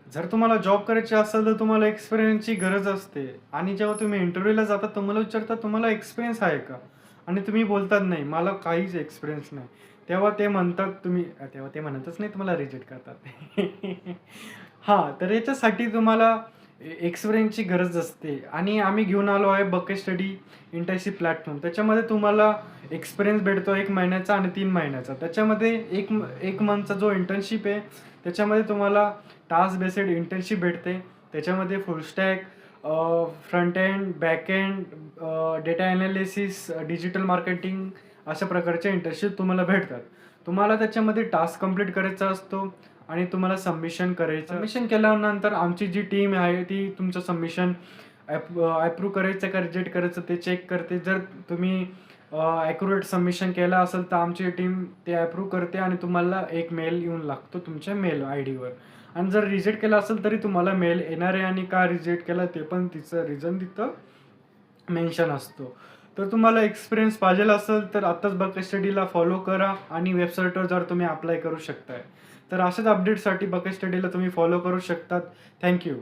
जर तुम्हाला जॉब करायची असेल, तर तुम्हाला एक्सपिरियन्सची गरज असते आणि जेव्हा तुम्ही इंटरव्ह्यूला जाता, तुम्हाला विचारतात, "तुम्हाला एक्सपिरियन्स आहे का?" आणि तुम्ही बोलतात, "नाही, मला काहीच एक्सपिरियन्स नाही." तेव्हा ते म्हणतात तेव्हा ते म्हणतच नाही, तुम्हाला रिजेक्ट करतात. हां, तर याच्यासाठी तुम्हाला एक्सपिरियन्सची गरज असते आणि आम्ही घेऊन आलो आहे बकेट स्टडी इंटर्नशिप प्लॅटफॉर्म. त्याच्यामध्ये तुम्हाला एक्सपिरियन्स भेटतो 1 महिन्याचा आणि 3 महिन्याचा. त्याच्यामध्ये 1 मंथचा जो इंटर्नशिप आहे, त्याच्यामध्ये तुम्हाला टास्क बेस्ड इंटर्नशिप भेटते. त्याच्यामध्ये फुल stack, front end, back end, data analysis, digital marketing अशा प्रकारच्या इंटर्नशिप तुम्हाला भेटतात. तुम्हाला त्याच्यामध्ये टास्क कंप्लीट करायचा असतो आणि तुम्हाला सबमिशन करायचं. सबमिशन केल्यानंतर आमची जी टीम आहे ती तुमचं सबमिशन अप्रूव्ह करायचं का रिजेक्ट करायचं ते चेक करते. जर तुम्ही ॲक्युरेट सबमिशन केलं असेल तर आमची टीम ते अप्रूव्ह करते आणि तुम्हाला एक मेल येऊन लागतो तुमच्या मेल आयडीवर. आणि जर रिजेक्ट केलं असेल तरी तुम्हाला मेल येणार आहे आणि का रिजेक्ट केला ते पण तिचं रिझन तिथं मेन्शन असतो. तर तुम्हाला एक्सपिरियन्स पाहिजे असेल तर आत्ताच बकेट स्टडीला फॉलो करा आणि वेबसाईटवर जर तुम्ही अप्लाय करू शकताय. तर अशाच अपडेटसाठी बकेट स्टडीला तुम्ही फॉलो करू शकतात. Thank you.